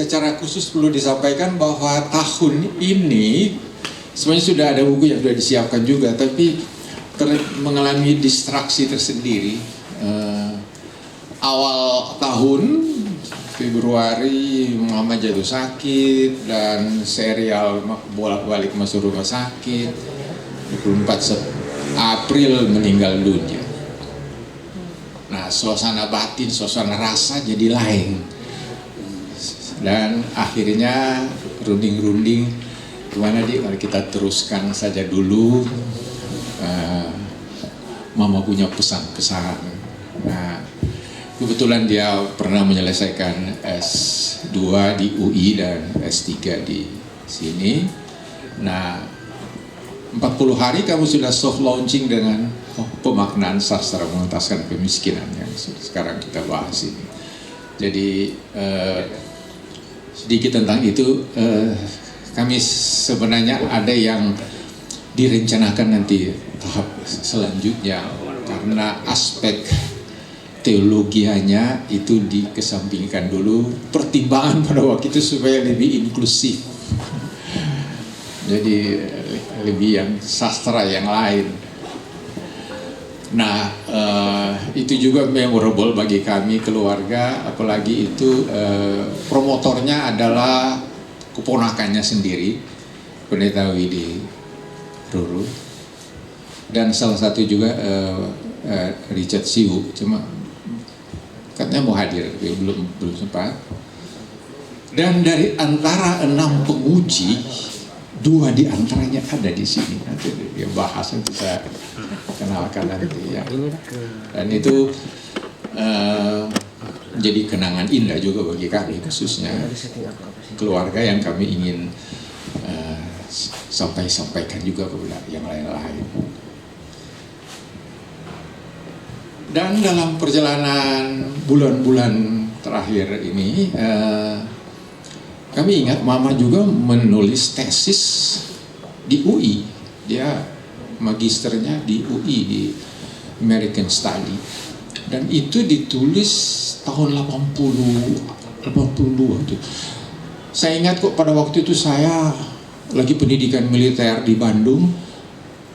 secara khusus perlu disampaikan bahwa tahun ini sebenarnya sudah ada buku yang sudah disiapkan juga, tapi mengalami distraksi tersendiri. Awal tahun Februari mama jatuh sakit dan serial bolak-balik masuk rumah sakit. 24 April meninggal dunia. Nah, suasana batin, suasana rasa jadi lain. Dan akhirnya runding-runding, gimana mari kita teruskan saja dulu. Mama punya pesan-pesan. Nah, kebetulan dia pernah menyelesaikan S2 di UI dan S3 di sini. Nah, 40 hari kamu sudah soft launching dengan pemaknaan sastra mengentaskan kemiskinan yang sekarang kita bahas ini. Jadi sedikit tentang itu, kami sebenarnya ada yang direncanakan nanti tahap selanjutnya, karena aspek teologianya itu dikesampingkan dulu, pertimbangan pada waktu itu supaya lebih inklusif, jadi lebih yang sastra yang lain. Nah, itu juga memorable bagi kami keluarga, apalagi itu promotornya adalah keponakannya sendiri, Pendeta Widi Ruru, dan salah satu juga Richard Siu, cuma katanya mau hadir, belum sempat. Dan dari antara 6 penguji, 2 di antaranya ada di sini. Nanti dia bahas, nanti saya kenalkan nanti ya. Dan itu menjadi kenangan indah juga bagi kami, khususnya keluarga yang kami ingin sampaikan juga kepada yang lain-lain. Dan dalam perjalanan bulan-bulan terakhir ini, kami ingat mama juga menulis tesis di UI. Dia magisternya di UI, di American Study. Dan itu ditulis tahun 82 itu. Saya ingat kok pada waktu itu saya lagi pendidikan militer di Bandung.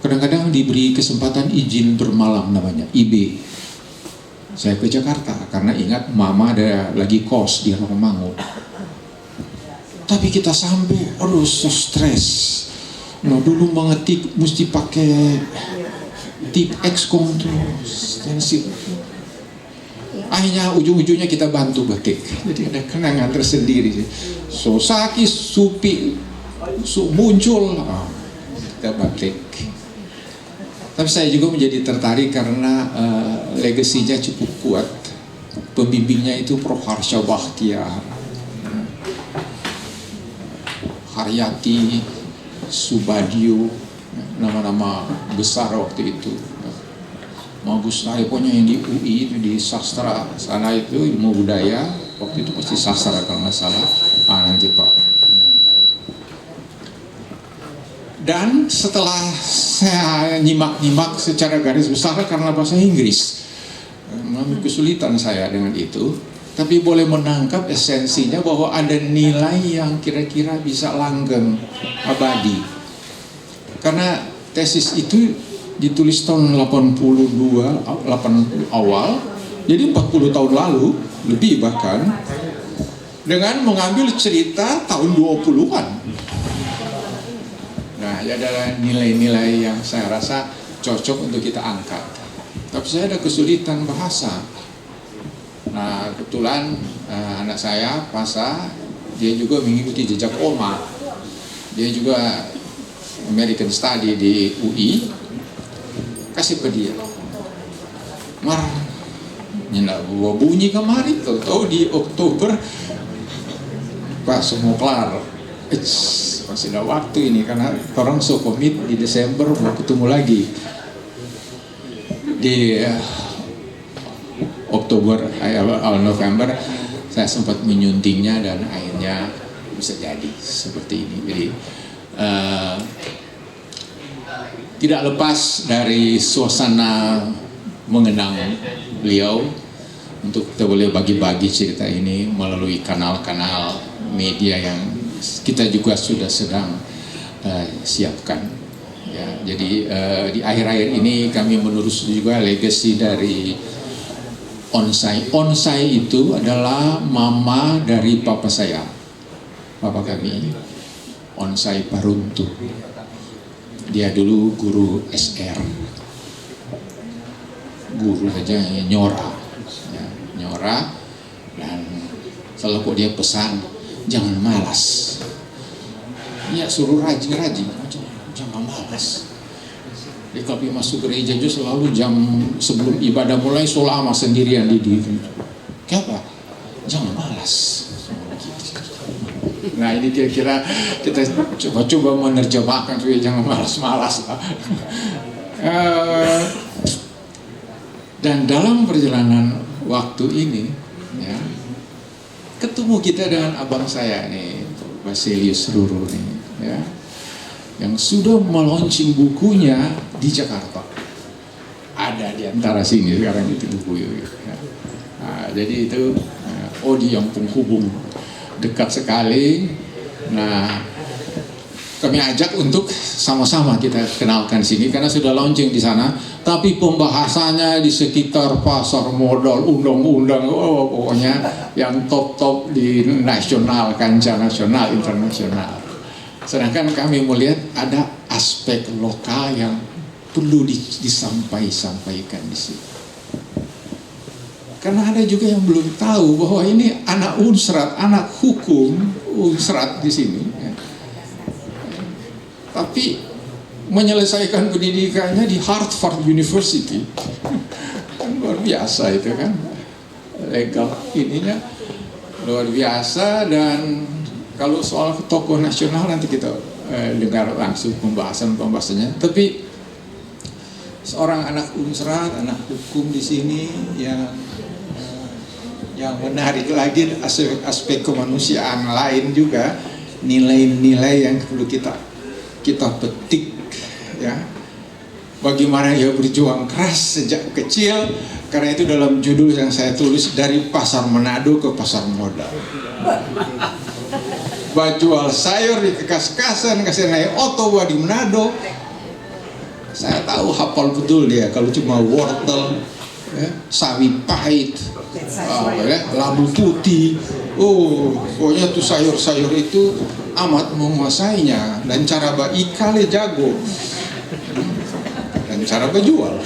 Kadang-kadang diberi kesempatan izin bermalam, namanya IB. Saya ke Jakarta karena ingat mama ada lagi kos di Rawamangun. Tapi kita sampai, aduh so stres. Nah, dulu mengetik mesti pakai tip Excom terus, stensil. Akhirnya ujung-ujungnya kita bantu batik. Jadi ada kenangan tersendiri. So Saki, Supi, muncul, kita batik. Tapi saya juga menjadi tertarik karena legasinya cukup kuat. Pembimbingnya itu Prof. Harsha Bachtiar, Haryati, Subadio, nama-nama besar waktu itu. Bagus sekali pokoknya yang di UI itu, di sastra sana itu ilmu budaya, waktu itu pasti sastra kalau nggak salah. Nanti Pak. Dan setelah saya nyimak-nyimak secara garis besar karena bahasa Inggris, mengalami kesulitan saya dengan itu, tapi boleh menangkap esensinya bahwa ada nilai yang kira-kira bisa langgeng, abadi. Karena tesis itu ditulis tahun 82, 80 awal, jadi 40 tahun lalu, lebih bahkan, dengan mengambil cerita tahun 20-an. Nah, ya adalah nilai-nilai yang saya rasa cocok untuk kita angkat. Tapi saya ada kesulitan bahasa. Nah, kebetulan anak saya, Pasa, dia juga mengikuti jejak Oma. Dia juga American Study di UI. Kasih ke dia. Mar, nyendak gua bunyi kemarin, tahu di Oktober, Pak semua kelar. Masih ada waktu ini karena orang so komit di Desember mau ketemu lagi di Oktober awal November. Saya sempat menyuntingnya dan akhirnya bisa jadi seperti ini. Jadi tidak lepas dari suasana mengenang beliau untuk kita boleh bagi-bagi cerita ini melalui kanal-kanal media yang kita juga sudah sedang siapkan. Ya, jadi di akhir-akhir ini kami menerus juga legacy dari Onsai. Onsai itu adalah mama dari papa saya, papa kami, Onsai Paruntu. Dia dulu guru SR, guru saja nyora, ya, nyora. Dan selalu kok dia pesan, jangan malas. Ya suruh rajin-rajin, jangan malas. Jadi kalau masuk gereja juga selalu jam sebelum ibadah mulai selama sendirian di diri. Kenapa? Jangan malas. Nah ini kira-kira kita coba menerjemahkan supaya jangan malas-malas lah. Dan dalam perjalanan waktu ini, ya, ketemu kita dengan abang saya nih, Basilius Ruru nih, ya, yang sudah melaunching bukunya di Jakarta. Ada di antara sini sekarang itu buku ya. Nah, jadi itu Odi yang penghubung dekat sekali. Nah, kami ajak untuk sama-sama kita kenalkan sini karena sudah launching di sana. Tapi pembahasannya di sekitar pasar modal, undang-undang, pokoknya yang top-top di nasional, kancah nasional, internasional. Sedangkan kami melihat ada aspek lokal yang perlu disampaikan di sini. Karena ada juga yang belum tahu bahwa ini anak Unsrat, anak hukum Unsrat di sini. Ya. Tapi menyelesaikan pendidikannya di Harvard University, kan luar biasa itu kan, legal ininya luar biasa. Dan kalau soal tokoh nasional nanti kita dengar langsung pembahasannya. Tapi seorang anak Unsrat, anak hukum di sini yang menarik lagi aspek kemanusiaan lain juga, nilai-nilai yang perlu kita petik, ya. Bagaimana dia berjuang keras sejak kecil. Karena itu dalam judul yang saya tulis, dari pasar Manado ke pasar modal. Jual sayur di Kas-Kasan, kasih naik oto di Manado. Saya tahu hafal betul dia. Kalau cuma wortel, ya, sawi pahit, ya, labu putih, pokoknya tuh sayur-sayur itu amat menguasainya. Dan cara ikale jago, dan cara berjual.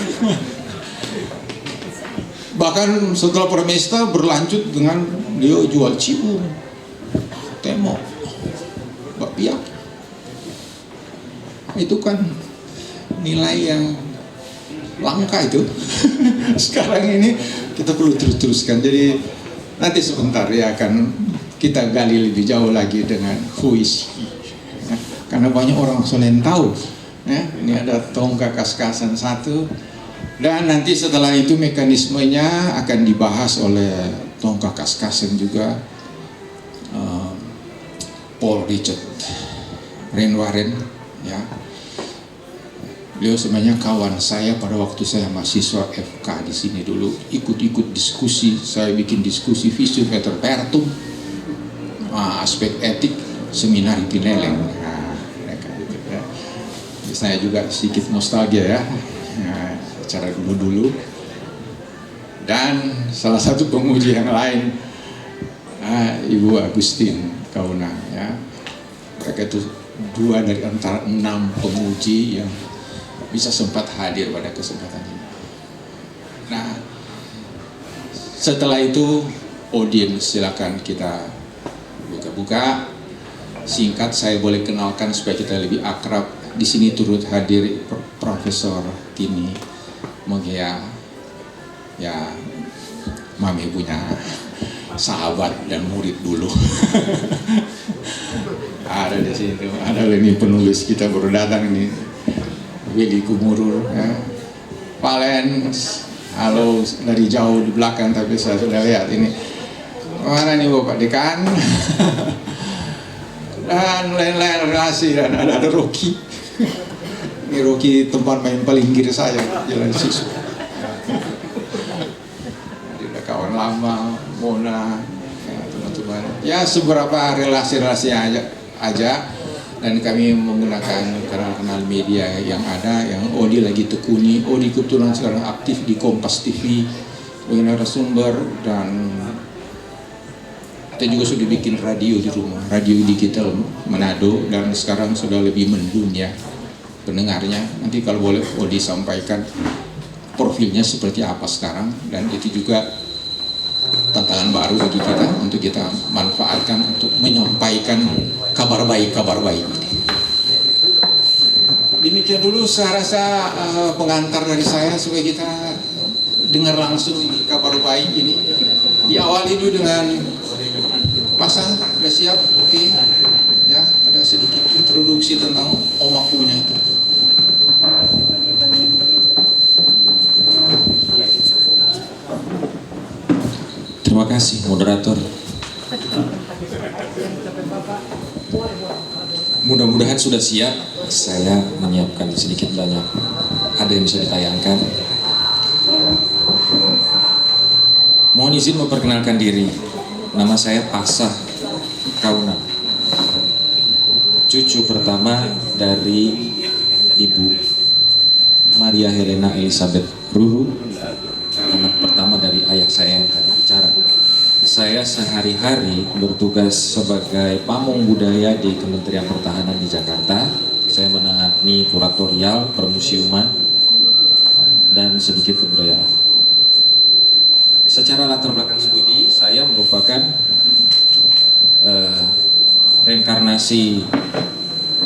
Bahkan setelah permesta berlanjut dengan dia jual cium, temok, bakpia. Itu kan nilai yang langka itu. Sekarang ini kita perlu teruskan. Jadi nanti sebentar ya akan kita gali lebih jauh lagi dengan who is he, ya, karena banyak orang selain tahu, ya. Ini ada tonggak Kas-Kasan 1, dan nanti setelah itu mekanismenya akan dibahas oleh tonggak Kas-Kasan juga, Paul Richard Renwaren, ya. Beliau sebenarnya kawan saya pada waktu saya mahasiswa FK di sini dulu, ikut-ikut diskusi. Saya bikin diskusi visum et repertum, aspek etik, seminar Pineleng. Nah, gitu, ya. Saya juga sedikit nostalgia ya, cara dulu-dulu. Dan salah satu penguji yang lain, Ibu Agustin Kauna, ya. Mereka itu 2 dari antara 6 penguji yang bisa sempat hadir pada kesempatan ini. Nah, setelah itu audiens silakan kita buka-buka. Singkat saya boleh kenalkan supaya kita lebih akrab. Di sini turut hadir Profesor Tini Mogea, ya, Mami punya sahabat dan murid dulu. Ada di situ, ada ini penulis kita baru datang ini, Willy Kumurur, ya. Palen, halo dari jauh di belakang tapi saya sudah lihat ini. Mana nih Bapak Dekan? Dan lain-lain relasi, dan ada Rocky. Ini Rocky tempat main paling kiri saya, Jalan Susu. Jadi udah kawan lama, Mona, ya, teman-teman cuman ya seberapa relasi-relasi aja. Dan kami menggunakan kanal-kanal media yang ada, yang Odi lagi tekuni. Odi kebetulan sekarang aktif di Kompas TV sebagai narasumber, dan kita juga sudah bikin radio di rumah, radio digital Manado, dan sekarang sudah lebih mendunia pendengarnya. Nanti kalau boleh Odi sampaikan profilnya seperti apa sekarang, dan itu juga tantangan baru bagi kita untuk kita manfaatkan untuk menyampaikan kabar baik ini. Demikian dulu saya rasa pengantar dari saya supaya kita dengar langsung ini kabar baik ini. Diawali dulu dengan pasang, sudah siap? Oke. Ya, ada sedikit introduksi tentang Oma punya itu. Terima kasih moderator. Mudah-mudahan sudah siap. Saya menyiapkan sedikit banyak. Ada yang bisa ditayangkan. Mohon izin memperkenalkan diri. Nama saya Pasah Kauna, cucu pertama dari Ibu Maria Helena Elizabeth Ruru, anak pertama dari ayah saya yang tadi bicara. Saya sehari-hari bertugas sebagai pamong budaya di Kementerian Pertahanan di Jakarta. Saya menangani kuratorial, permusiuman, dan sedikit kebudayaan. Secara latar belakang studi, saya merupakan reinkarnasi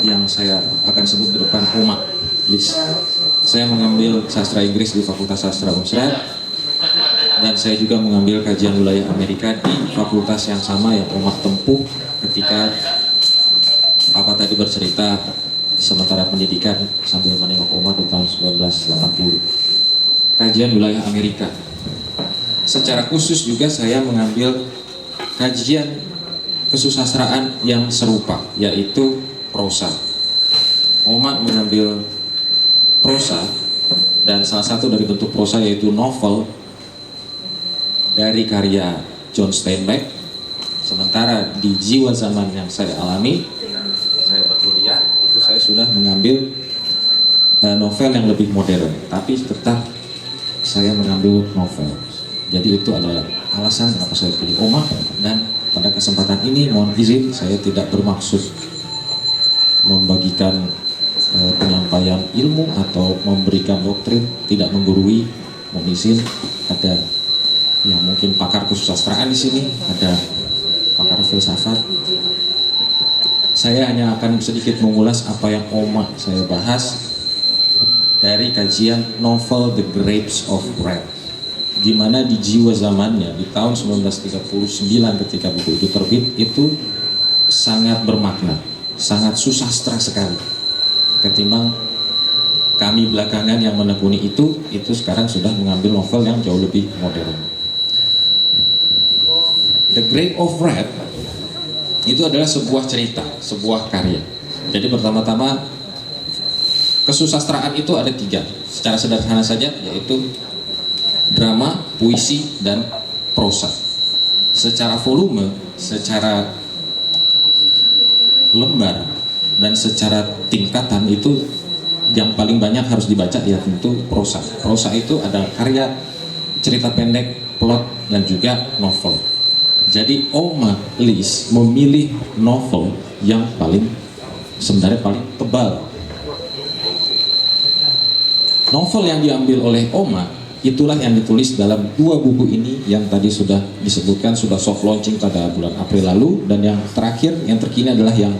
yang saya akan sebut ke depan Oma Lis. Saya mengambil sastra Inggris di Fakultas Sastra Unsra, dan saya juga mengambil kajian wilayah Amerika di fakultas yang sama yang Oma tempuh ketika Papa tadi bercerita sementara pendidikan sambil menengok Oma di tahun 1980. Kajian wilayah Amerika. Secara khusus juga saya mengambil kajian kesusastraan yang serupa, yaitu prosa. Oma mengambil prosa, dan salah satu dari bentuk prosa yaitu novel dari karya John Steinbeck. Sementara di jiwa zaman yang saya alami, saya berkuliah, itu saya sudah mengambil novel yang lebih modern, tapi tetap saya mengambil novel. Jadi itu adalah alasan kenapa saya pilih Oma. Dan pada kesempatan ini mohon izin, saya tidak bermaksud membagikan penyampaian ilmu atau memberikan doktrin, tidak menggurui. Mohon izin, ada yang mungkin pakar kesusastraan di sini, ada pakar filsafat. Saya hanya akan sedikit mengulas apa yang Oma saya bahas dari kajian novel The Grapes of Wrath, di mana di jiwa zamannya di tahun 1939 ketika buku itu terbit, itu sangat bermakna, sangat susastra sekali. Ketimbang kami belakangan yang menekuni itu sekarang sudah mengambil novel yang jauh lebih modern. The Grapes of Wrath itu adalah sebuah cerita, sebuah karya. Jadi pertama-tama kesusastraan itu ada 3, secara sederhana saja, yaitu drama, puisi, dan prosa. Secara volume, secara lembar, dan secara tingkatan itu yang paling banyak harus dibaca ya tentu prosa. Prosa itu ada karya cerita pendek, plot, dan juga novel. Jadi Oma Lis memilih novel yang sebenarnya paling tebal. Novel yang diambil oleh Oma itulah yang ditulis dalam 2 buku ini yang tadi sudah disebutkan, sudah soft launching pada bulan April lalu, dan yang terakhir, yang terkini adalah yang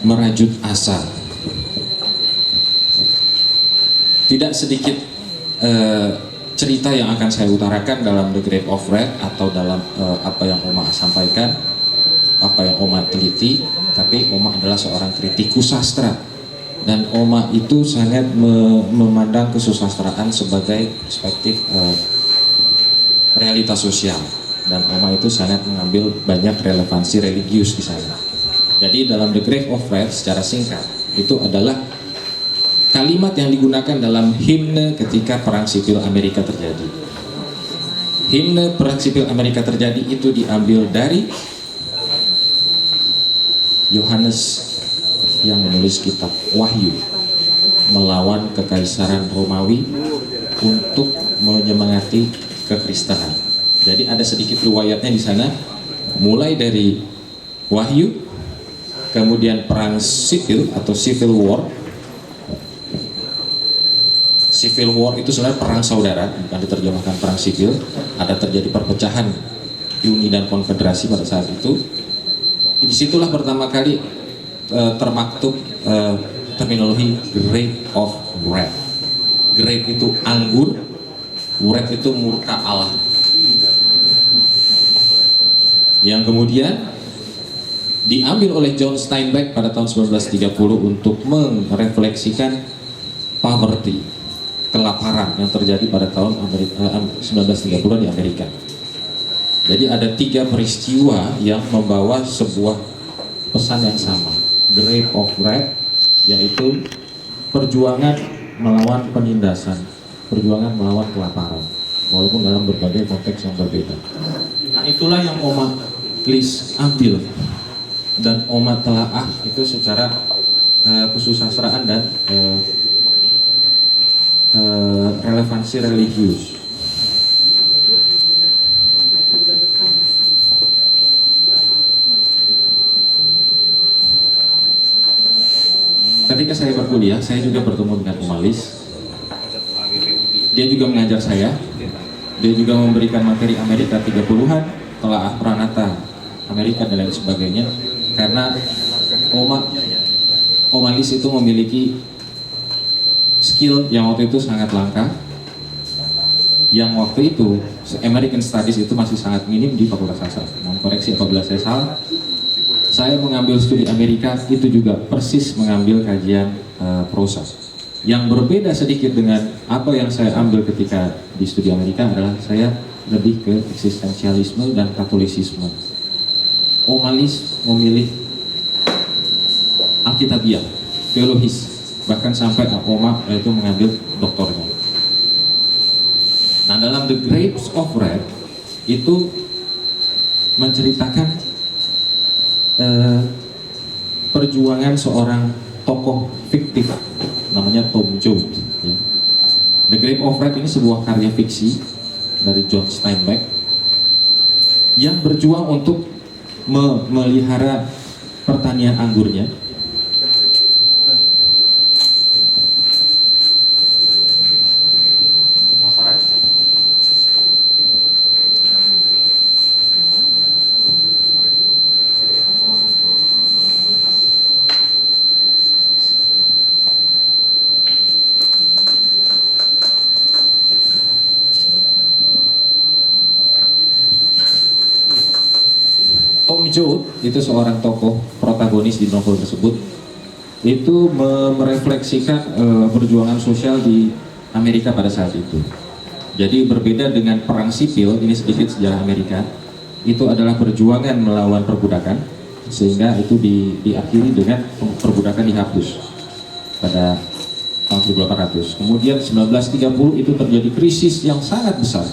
Merajut Asa. Tidak sedikit cerita yang akan saya utarakan dalam The Grapes of Wrath atau dalam apa yang Oma sampaikan, apa yang Oma teliti. Tapi Oma adalah seorang kritikus sastra, dan Oma itu sangat memandang kesusastraan sebagai perspektif realitas sosial, dan Oma itu sangat mengambil banyak relevansi religius di sana. Jadi dalam The Grapes of Wrath secara singkat itu adalah kalimat yang digunakan dalam himne ketika Perang Sipil Amerika terjadi. Himne Perang Sipil Amerika terjadi itu diambil dari Yohanes yang menulis kitab Wahyu melawan kekaisaran Romawi untuk menyemangati kekristenan. Jadi ada sedikit riwayatnya di sana, mulai dari Wahyu, kemudian perang sipil atau civil war. Civil war itu sebenarnya perang saudara, bukan diterjemahkan perang sipil. Ada terjadi perpecahan Uni dan Konfederasi pada saat itu. Disitulah pertama kali termaktub terminologi grape of wrath. Grape itu anggur, wrath itu murka Allah. Yang kemudian diambil oleh John Steinbeck pada tahun 1930 untuk merefleksikan poverty, kelaparan yang terjadi pada tahun 1930 di Amerika. Jadi ada 3 peristiwa yang membawa sebuah pesan yang sama, grape of wrath, yaitu perjuangan melawan penindasan, perjuangan melawan kelaparan, walaupun dalam berbagai konteks yang berbeda. Nah, itulah yang Oma Liss ambil dan Oma telaah itu secara kesusastraan dan relevansi religius. Ketika saya berkuliah, saya juga bertemu dengan Oma Liss. Dia juga mengajar saya. Dia juga memberikan materi Amerika 30-an, telaah Pranata Amerika dan lain sebagainya. Karena Oma Liss itu memiliki skill yang waktu itu sangat langka, yang waktu itu American Studies itu masih sangat minim di Fakultas Sastra. Mohon koreksi apabila saya salah. Saya mengambil studi Amerika itu juga persis mengambil kajian prosa. Yang berbeda sedikit dengan apa yang saya ambil ketika di studi Amerika adalah saya lebih ke eksistensialisme dan katolisisme. Oma Liss memilih Alkitabiah, teologis, bahkan sampai Oma itu mengambil doktornya. Nah, dalam The Grapes of Wrath itu menceritakan perjuangan seorang tokoh fiktif namanya Tom Joad. Ya. The Grape of Wrath ini sebuah karya fiksi dari John Steinbeck yang berjuang untuk memelihara pertanian anggurnya. Tom Joad itu seorang tokoh protagonis di novel tersebut, itu merefleksikan perjuangan sosial di Amerika pada saat itu. Jadi berbeda dengan perang sipil, ini sedikit sejarah Amerika, itu adalah perjuangan melawan perbudakan, sehingga itu diakhiri dengan perbudakan dihapus pada tahun 1800. Kemudian 1930 itu terjadi krisis yang sangat besar,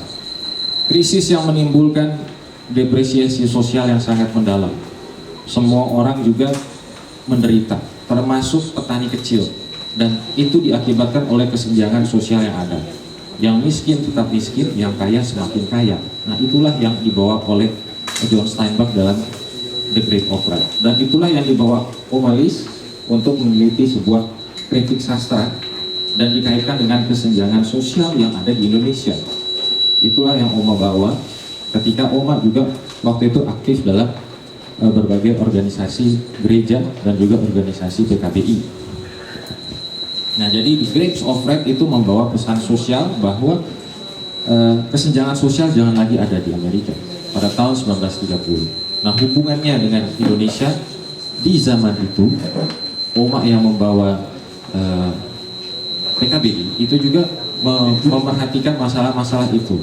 krisis yang menimbulkan depresiasi sosial yang sangat mendalam. Semua orang juga menderita, termasuk petani kecil, dan itu diakibatkan oleh kesenjangan sosial yang ada. Yang miskin tetap miskin, yang kaya semakin kaya. Nah, itulah yang dibawa oleh John Steinbeck dalam The Grape of Wrath, dan itulah yang dibawa Oma Liss untuk meneliti sebuah kritik sastra dan dikaitkan dengan kesenjangan sosial yang ada di Indonesia. Itulah yang Oma bawa ketika Oma juga waktu itu aktif dalam berbagai organisasi gereja dan juga organisasi PKBI. Nah, jadi The Grapes of Wrath itu membawa pesan sosial bahwa kesenjangan sosial jangan lagi ada di Amerika pada tahun 1930. Nah, hubungannya dengan Indonesia di zaman itu, Oma yang membawa PKBI itu juga memerhatikan masalah-masalah itu.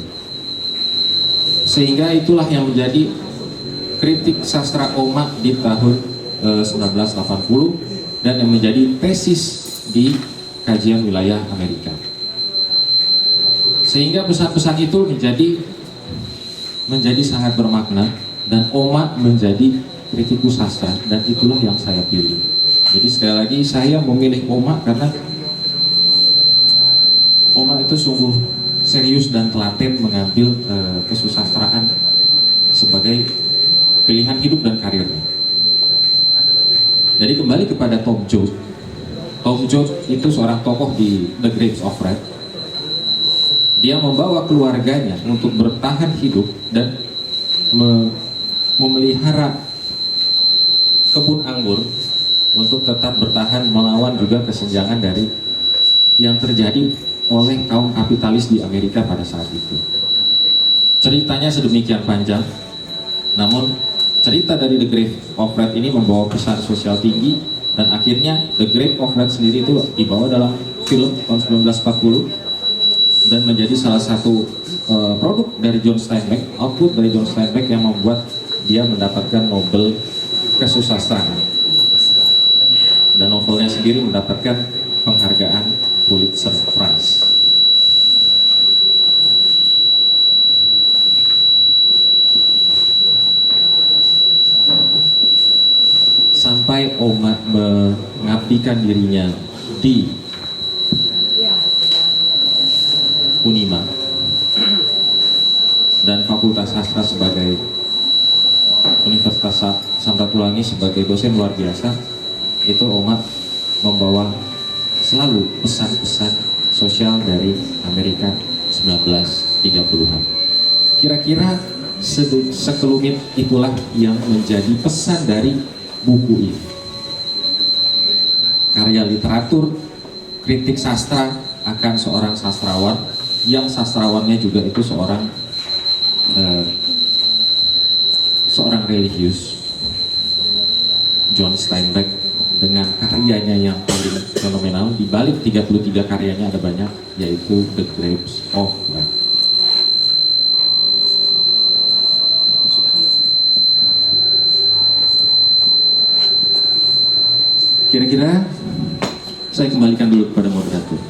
Sehingga itulah yang menjadi kritik sastra Oma di tahun 1980 dan yang menjadi tesis di kajian wilayah Amerika. Sehingga pesan-pesan itu menjadi sangat bermakna, dan Oma menjadi kritikus sastra, dan itulah yang saya pilih. Jadi sekali lagi saya memilih Oma karena Oma itu sungguh serius dan telaten mengambil kesusastraan sebagai pilihan hidup dan karirnya. Jadi kembali kepada Tom Joad. Tom Joad itu seorang tokoh di The Grapes of Wrath. Dia membawa keluarganya untuk bertahan hidup dan memelihara kebun anggur untuk tetap bertahan melawan juga kesenjangan dari yang terjadi oleh kaum kapitalis di Amerika pada saat itu. Ceritanya sedemikian panjang, namun cerita dari The Grapes of Wrath ini membawa pesan sosial tinggi, dan akhirnya The Grapes of Wrath sendiri itu dibawa dalam film tahun 1940 dan menjadi salah satu produk dari John Steinbeck, output dari John Steinbeck yang membuat dia mendapatkan Nobel kesusastraan, dan novelnya sendiri mendapatkan penghargaan Pulitzer Prize. Sampai Oma mengabdikan dirinya di Unima dan Fakultas Sastra sebagai Universitas Samratulangi sebagai dosen luar biasa, itu Oma membawa selalu pesan-pesan sosial dari Amerika 1930-an. Kira-kira sekelumit itulah yang menjadi pesan dari buku ini. Karya literatur, kritik sastra akan seorang sastrawan, yang sastrawannya juga itu seorang religius, John Steinbeck, dengan karyanya yang paling fenomenal. Di balik 33 karyanya ada banyak, yaitu The Grapes of Wrath. Kira-kira saya kembalikan dulu kepada moderator.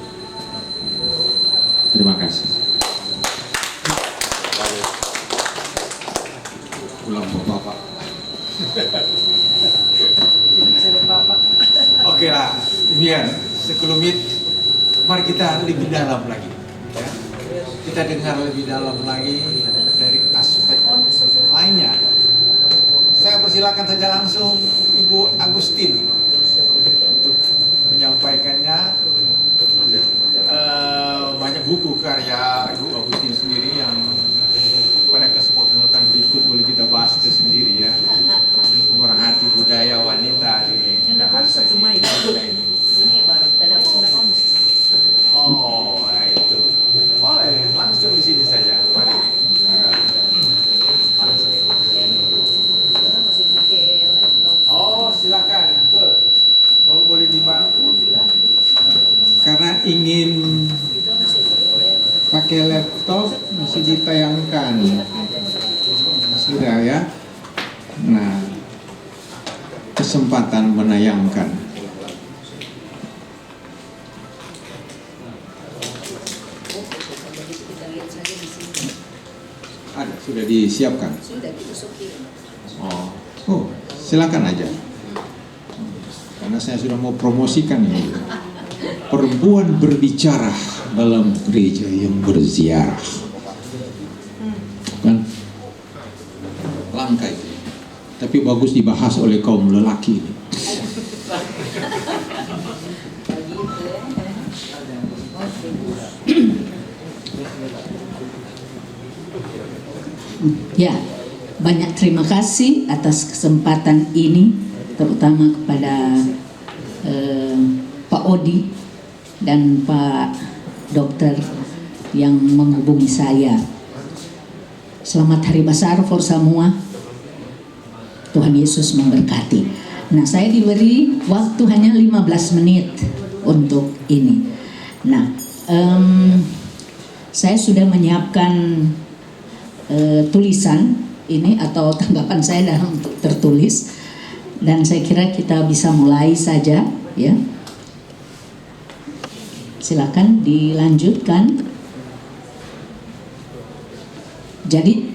Terima kasih. Ulang Bapak. Oke lah, demikian sekelumit. Mari kita lebih dalam lagi. Ya. Kita dengar lebih dalam lagi dari aspek lainnya. Saya persilakan saja langsung Ibu Agustin untuk menyampaikannya. Banyak buku karya Ibu Agustin sendiri yang pada kesempatan berikut boleh kita bahas itu sendiri ya. Pemerhati budaya wanita di bahasa ini. Oh, itu. Boleh langsung di sini saja. Mari. Oh, silakan. Betul. Kalau boleh dibantu. Karena ingin pakai laptop mesti ditayangkan. Sudah ya. Nah, kesempatan menayangkan. Ada, sudah disiapkan. Oh, silakan aja. Karena saya sudah mau promosikan ini. Perempuan berbicara dalam gereja yang berziarah. Kan? Langka itu. Tapi bagus dibahas oleh kaum lelaki ini. Ya, banyak terima kasih atas kesempatan ini, terutama kepada Pak Odi dan Pak Dokter yang menghubungi saya. Selamat Hari Besar for semua. Tuhan Yesus memberkati. Nah, saya diberi waktu hanya 15 menit untuk ini. Nah, saya sudah menyiapkan tulisan ini atau tanggapan saya dalam tertulis, dan saya kira kita bisa mulai saja ya. Silakan dilanjutkan. Jadi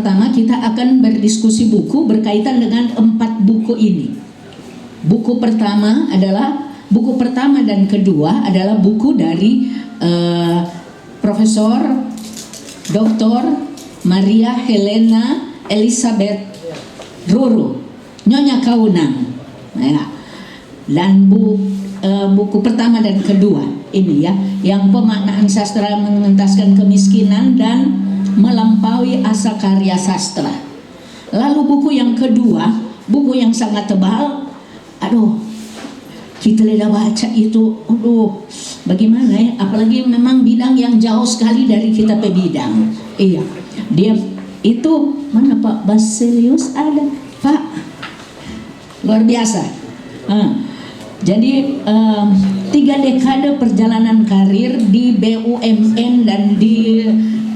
pertama kita akan berdiskusi buku berkaitan dengan 4 buku ini. Buku pertama dan kedua adalah buku dari Profesor Dr. Maria Helena Elizabeth Ruru, Nyonya Kaunang. Ya. Dan buku pertama dan kedua ini ya, yang pemaknaan sastra mengentaskan kemiskinan dan melampaui asa karya sastra. Lalu buku yang kedua, buku yang sangat tebal. Aduh, kita lihat baca itu, bagaimana ya? Apalagi memang bidang yang jauh sekali dari kita pe bidang. Iya, dia itu mana Pak Basilius ada, Pak, luar biasa. Jadi 3 dekade perjalanan karir di BUMN dan di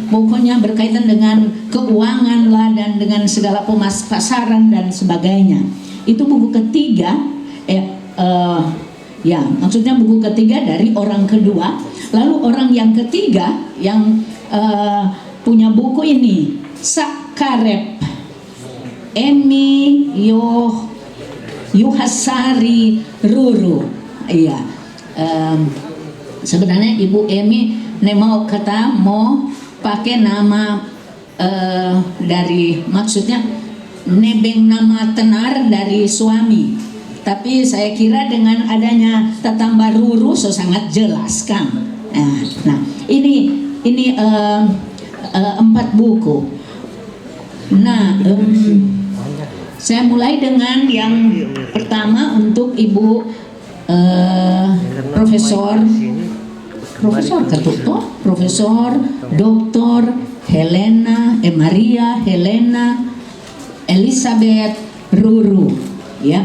pokoknya berkaitan dengan keuangan lah dan dengan segala pemasaran dan sebagainya. Itu buku ketiga, ya maksudnya buku ketiga dari orang kedua. Lalu orang yang ketiga yang punya buku ini Sakarep Emi Yuhasari Ruru. Iya, sebenarnya Ibu Emi mau pakai nama dari, maksudnya nebeng nama tenar dari suami. Tapi saya kira dengan adanya tetambah Ruru sangat jelas kan. Nah, ini 4 buku. Nah, saya mulai dengan yang pertama untuk Ibu Profesor Dr. Maria Helena Elizabeth Ruru, ya.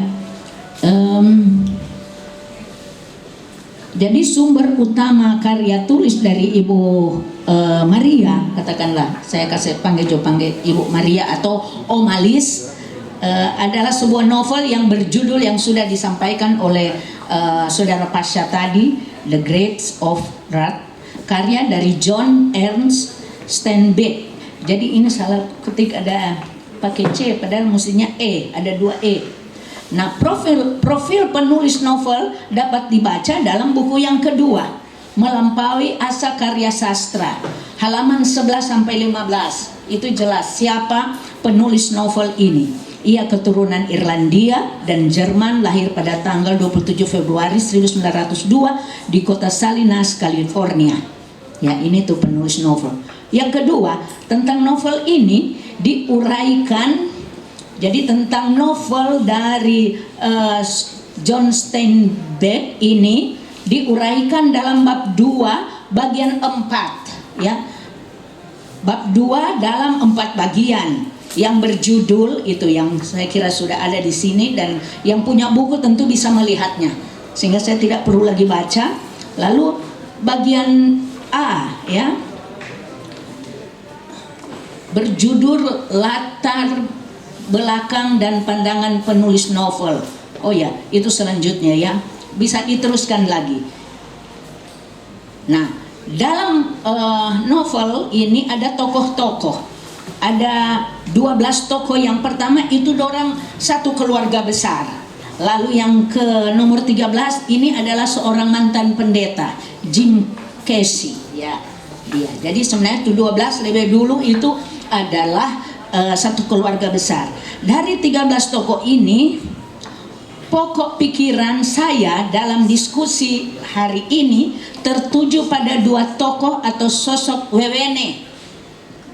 Jadi sumber utama karya tulis dari Ibu Maria, katakanlah saya panggil Ibu Maria atau Omalis, adalah sebuah novel yang berjudul yang sudah disampaikan oleh Saudara Pasha tadi, The Grapes of Wrath, karya dari John Ernst Steinbeck. Jadi ini salah ketik, ada pakai C padahal mestinya E, ada 2 E. Nah, profil penulis novel dapat dibaca dalam buku yang kedua, Melampaui Asa Karya Sastra, halaman 11 sampai 15. Itu jelas siapa penulis novel ini. Ia keturunan Irlandia dan Jerman, lahir pada tanggal 27 Februari 1902 di kota Salinas, California. Ya, ini tuh penulis novel. Yang kedua, tentang novel ini diuraikan. Jadi tentang novel dari John Steinbeck ini diuraikan dalam bab 2 bagian 4, ya. Bab 2 dalam 4 bagian yang berjudul itu, yang saya kira sudah ada di sini dan yang punya buku tentu bisa melihatnya sehingga saya tidak perlu lagi baca. Lalu bagian A, ya, berjudul latar belakang dan pandangan penulis novel. Oh ya, itu selanjutnya ya, bisa diteruskan lagi. Nah, dalam novel ini ada tokoh-tokoh. Ada 12 tokoh. Yang pertama itu dorang satu keluarga besar. Lalu yang ke nomor 13 ini adalah seorang mantan pendeta, Jim Casey, ya. Dia. Jadi sebenarnya itu 12 lebih dulu itu adalah satu keluarga besar. Dari 13 tokoh ini, pokok pikiran saya dalam diskusi hari ini tertuju pada 2 tokoh atau sosok wewene,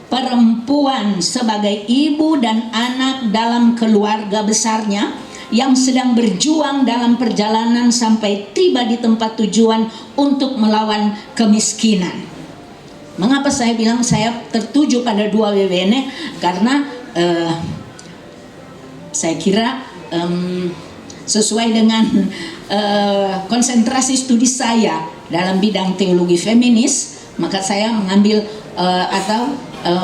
perempuan sebagai ibu dan anak dalam keluarga besarnya yang sedang berjuang dalam perjalanan sampai tiba di tempat tujuan untuk melawan kemiskinan. Mengapa saya bilang saya tertuju pada 2 wewene? Karena saya kira sesuai dengan konsentrasi studi saya dalam bidang teologi feminis, maka saya mengambil atau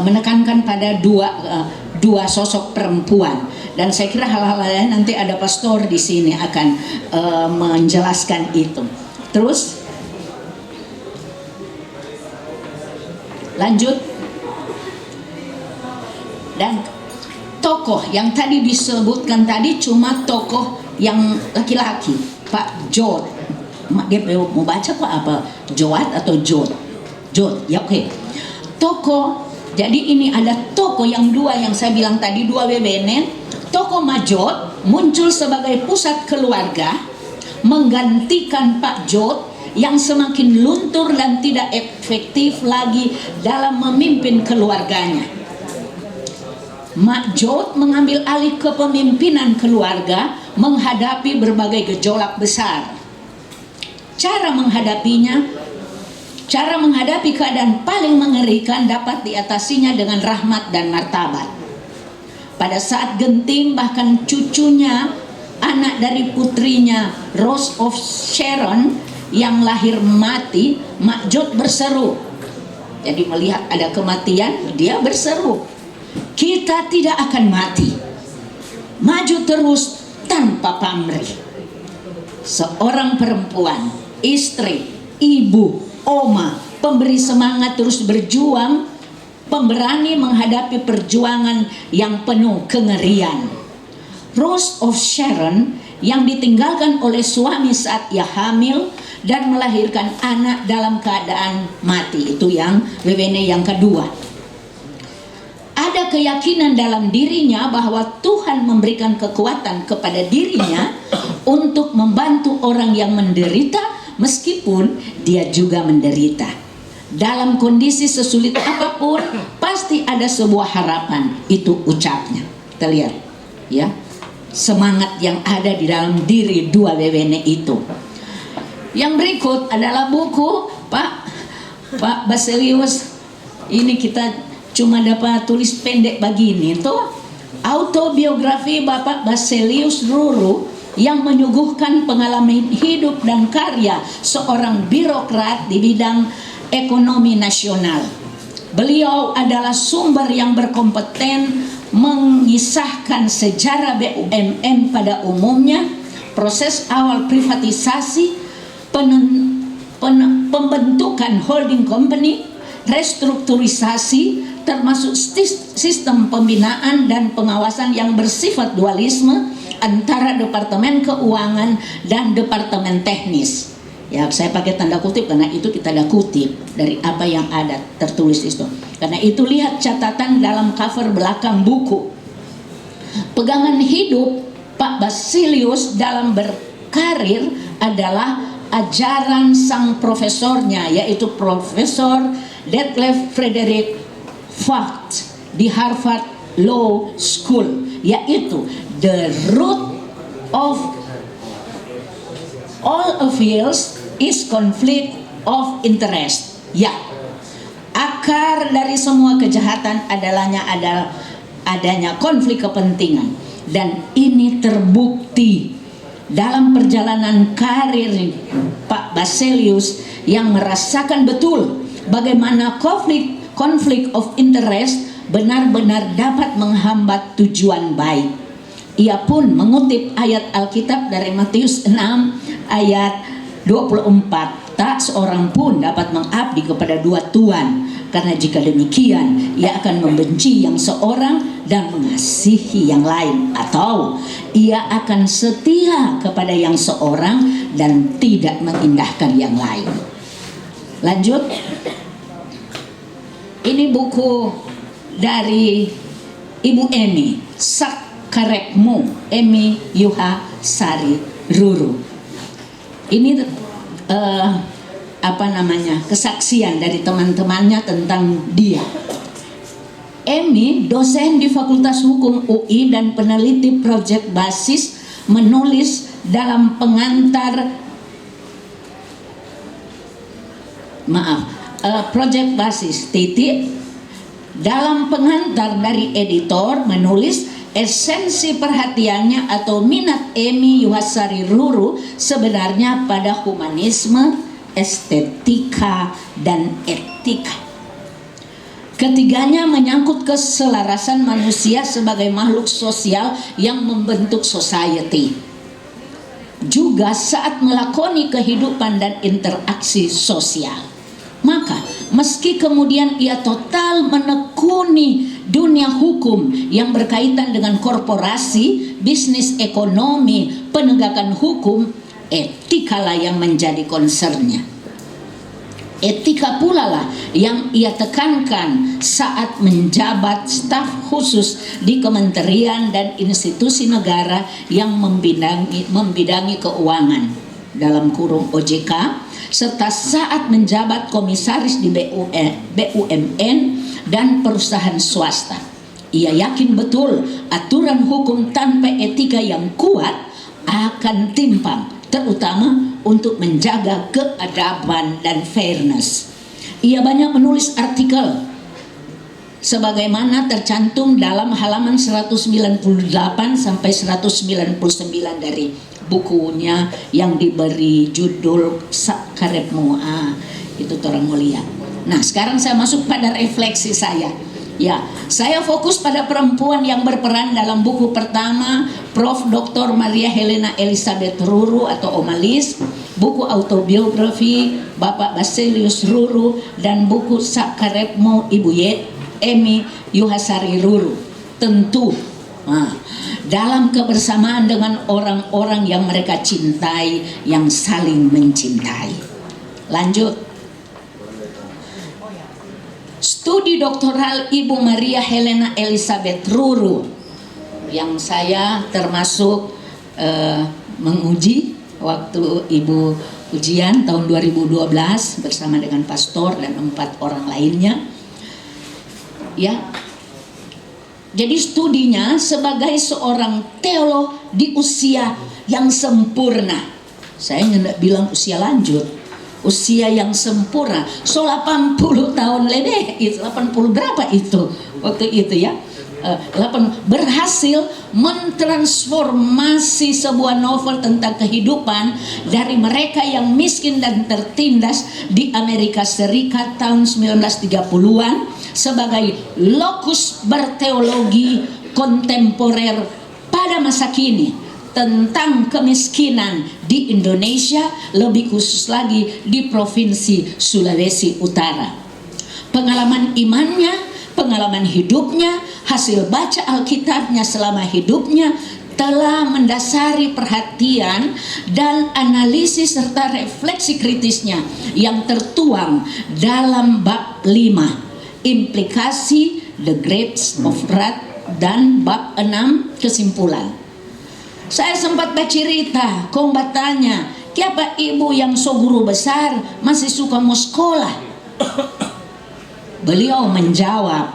menekankan pada dua sosok perempuan. Dan saya kira hal-hal lain nanti ada pastor di sini akan menjelaskan itu. Terus lanjut. Dan tokoh yang tadi disebutkan tadi cuma tokoh yang laki-laki, Pak Jod. Dia mau baca Pak apa? Joat atau Jod? Jod, ya oke. Tokoh, jadi ini ada tokoh yang dua yang saya bilang tadi, dua webenen. Tokoh Majot muncul sebagai pusat keluarga, menggantikan Pak Jod yang semakin luntur dan tidak efektif lagi dalam memimpin keluarganya. Mak Jod mengambil alih kepemimpinan keluarga menghadapi berbagai gejolak besar. Cara menghadapi keadaan paling mengerikan dapat diatasinya dengan rahmat dan martabat. Pada saat genting, bahkan cucunya, anak dari putrinya Rose of Sharon yang lahir mati, Mak Jod berseru. Jadi melihat ada kematian, dia berseru, "Kita tidak akan mati. Maju terus tanpa pamrih." Seorang perempuan, istri, ibu, oma, pemberi semangat terus berjuang, pemberani menghadapi perjuangan yang penuh kengerian. Rose of Sharon yang ditinggalkan oleh suami saat ia hamil dan melahirkan anak dalam keadaan mati. Itu yang wewene yang kedua. Ada keyakinan dalam dirinya bahwa Tuhan memberikan kekuatan kepada dirinya untuk membantu orang yang menderita meskipun dia juga menderita. Dalam kondisi sesulit apapun pasti ada sebuah harapan, itu ucapnya. Kita lihat ya, semangat yang ada di dalam diri dua wewene itu. Yang berikut adalah buku Pak Baselius. Ini kita cuma dapat tulis pendek begini tuh, autobiografi Bapak Baselius Ruru yang menyuguhkan pengalaman hidup dan karya seorang birokrat di bidang ekonomi nasional. Beliau adalah sumber yang berkompeten mengisahkan sejarah BUMN pada umumnya, proses awal privatisasi, pembentukan holding company, restrukturisasi, termasuk sistem pembinaan dan pengawasan yang bersifat dualisme antara Departemen Keuangan dan Departemen Teknis. Ya, saya pakai tanda kutip karena itu kita ada kutip dari apa yang ada tertulis itu. Karena itu lihat catatan dalam cover belakang buku. Pegangan hidup Pak Baselius dalam berkarir adalah ajaran sang profesornya, yaitu Profesor Detlef Frederick Vogt di Harvard Law School, yaitu the root of all evils is conflict of interest. Ya, akar dari semua kejahatan adanya konflik kepentingan, dan ini terbukti dalam perjalanan karir Pak Baselius yang merasakan betul bagaimana konflik of interest benar-benar dapat menghambat tujuan baik. Ia pun mengutip ayat Alkitab dari Matius 6 ayat 24, tak seorang pun dapat mengabdi kepada dua tuan, karena jika demikian ia akan membenci yang seorang dan mengasihi yang lain, atau ia akan setia kepada yang seorang dan tidak mengindahkan yang lain. Lanjut. Ini buku dari Ibu Emi, Sakarekmu, Emi Yuha Sari Ruru. Ini kesaksian dari teman-temannya tentang dia. Emi, dosen di Fakultas Hukum UI dan peneliti proyek basis, menulis dalam proyek basis dalam pengantar dari editor, menulis esensi perhatiannya atau minat Emi Yuhasari Ruru sebenarnya pada humanisme, estetika, dan etika. Ketiganya menyangkut keselarasan manusia sebagai makhluk sosial yang membentuk society. Juga saat melakoni kehidupan dan interaksi sosial. Maka meski kemudian ia total menekuni dunia hukum yang berkaitan dengan korporasi, bisnis ekonomi, penegakan hukum, etikalah yang menjadi concernnya. Etika pula lah yang ia tekankan saat menjabat staf khusus di kementerian dan institusi negara yang membidangi keuangan dalam kurung OJK, serta saat menjabat komisaris di BUMN dan perusahaan swasta. Ia yakin betul aturan hukum tanpa etika yang kuat akan timpang, terutama untuk menjaga keadaban dan fairness. Ia banyak menulis artikel sebagaimana tercantum dalam halaman 198 sampai 199 dari bukunya yang diberi judul Sak Karepmu. Itu orang mulia. Nah, sekarang saya masuk pada refleksi saya. Ya, saya fokus pada perempuan yang berperan dalam buku pertama Prof. Dr. Maria Helena Elizabeth Ruru atau Omalis, buku autobiografi Bapak Baselius Ruru, dan buku Sak Karepmu Ibu Emi Yuhasari Ruru. Tentu dalam kebersamaan dengan orang-orang yang mereka cintai, yang saling mencintai. Lanjut. Studi doktoral Ibu Maria Helena Elizabeth Ruru yang saya termasuk menguji waktu Ibu ujian tahun 2012 bersama dengan pastor dan 4 orang lainnya. Ya. Jadi studinya sebagai seorang teolog di usia yang sempurna. Saya tidak bilang usia lanjut, usia yang sempurna. So 80 tahun lebih, itu 80 berapa itu waktu itu ya? Berhasil mentransformasi sebuah novel tentang kehidupan dari mereka yang miskin dan tertindas di Amerika Serikat tahun 1930-an sebagai lokus berteologi kontemporer pada masa kini tentang kemiskinan di Indonesia, lebih khusus lagi di Provinsi Sulawesi Utara. Pengalaman imannya, pengalaman hidupnya, hasil baca Alkitabnya selama hidupnya telah mendasari perhatian dan analisis serta refleksi kritisnya yang tertuang dalam bab 5, implikasi the grapes of wrath, dan bab 6, kesimpulan. Saya sempat bercerita, kong bertanya, kenapa ibu yang so guru besar masih suka mau sekolah? Beliau menjawab,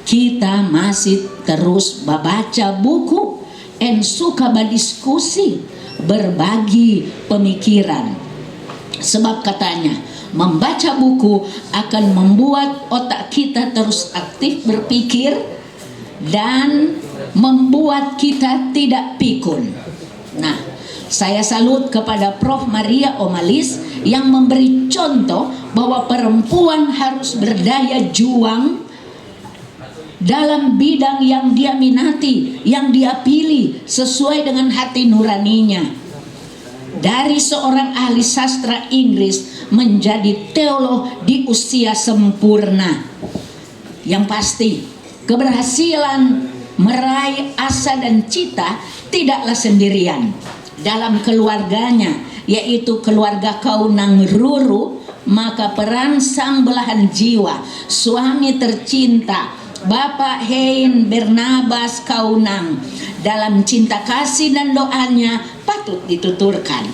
kita masih terus membaca buku dan suka berdiskusi, berbagi pemikiran. Sebab katanya, membaca buku akan membuat otak kita terus aktif berpikir dan membuat kita tidak pikun. Nah, saya salut kepada Prof. Maria Omalis yang memberi contoh bahwa perempuan harus berdaya juang dalam bidang yang dia minati, yang dia pilih sesuai dengan hati nuraninya. Dari seorang ahli sastra Inggris menjadi teolog di usia sempurna. Yang pasti, keberhasilan meraih asa dan cita tidaklah sendirian. Dalam keluarganya, yaitu keluarga Kaunang Ruru, maka peran sang belahan jiwa, suami tercinta Bapak Hein Bernabas Kaunang dalam cinta kasih dan doanya patut dituturkan.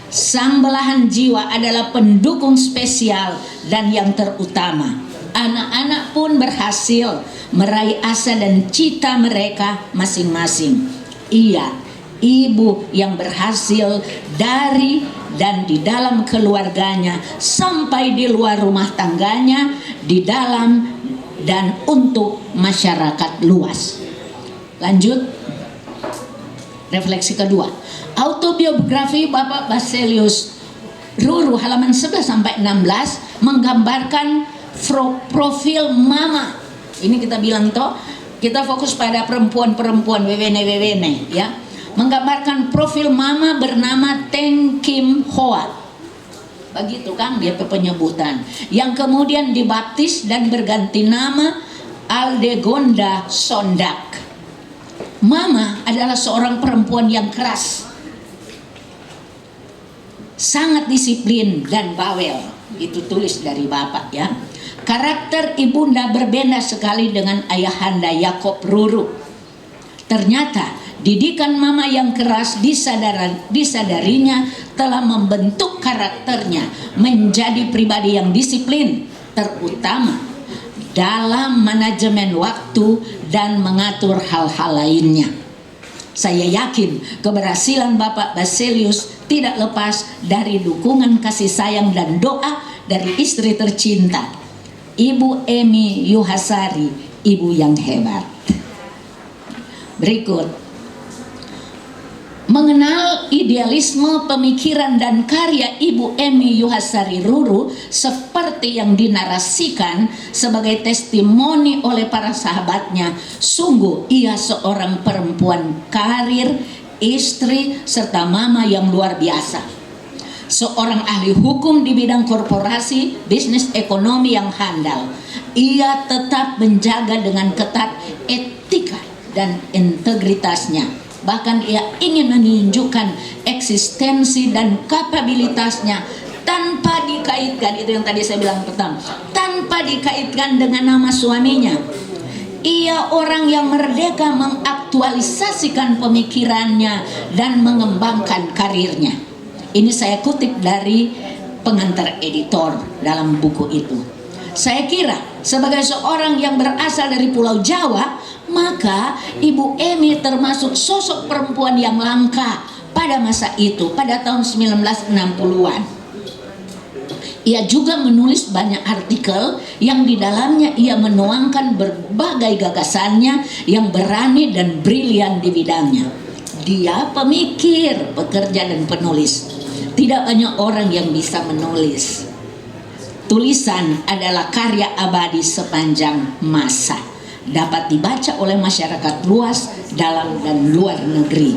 Sang belahan jiwa adalah pendukung spesial dan yang terutama. Anak-anak pun berhasil meraih asa dan cita mereka masing-masing. Ia, ibu yang berhasil dari dan di dalam keluarganya sampai di luar rumah tangganya, di dalam dan untuk masyarakat luas. Lanjut, refleksi kedua, autobiografi Bapak Baselius Ruru halaman 11 sampai 16 menggambarkan profil mama. Ini kita bilang toh, kita fokus pada perempuan-perempuan wewene ya. Menggambarkan profil mama bernama Teng Kim Hoa. Begitu kan dia penyebutan, yang kemudian dibaptis dan berganti nama Aldegonda Sondak. Mama adalah seorang perempuan yang keras, sangat disiplin dan bawel. Itu tulis dari bapak ya. Karakter ibunda berbeda sekali dengan ayahanda Yakob Ruru. Ternyata didikan mama yang keras disadarinya telah membentuk karakternya menjadi pribadi yang disiplin, terutama dalam manajemen waktu dan mengatur hal-hal lainnya. Saya yakin keberhasilan Bapak Baselius tidak lepas dari dukungan kasih sayang dan doa dari istri tercinta, Ibu Emi Yuhasari, ibu yang hebat. Berikut, mengenal idealisme pemikiran dan karya Ibu Emi Yuhasari Ruru seperti yang dinarasikan sebagai testimoni oleh para sahabatnya. Sungguh ia seorang perempuan karir, istri, serta mama yang luar biasa. Seorang ahli hukum di bidang korporasi, bisnis ekonomi yang handal. Ia tetap menjaga dengan ketat etika dan integritasnya. Bahkan ia ingin menunjukkan eksistensi dan kapabilitasnya tanpa dikaitkan, itu yang tadi saya bilang pertama, tanpa dikaitkan dengan nama suaminya. Ia orang yang merdeka mengaktualisasikan pemikirannya dan mengembangkan karirnya. Ini saya kutip dari pengantar editor dalam buku itu. Saya kira sebagai seorang yang berasal dari Pulau Jawa, maka Ibu Emi termasuk sosok perempuan yang langka pada masa itu, pada tahun 1960-an. Ia juga menulis banyak artikel yang di dalamnya ia menuangkan berbagai gagasannya yang berani dan brilian di bidangnya. Dia pemikir, pekerja dan penulis. Tidak banyak orang yang bisa menulis. Tulisan adalah karya abadi sepanjang masa, dapat dibaca oleh masyarakat luas dalam dan luar negeri.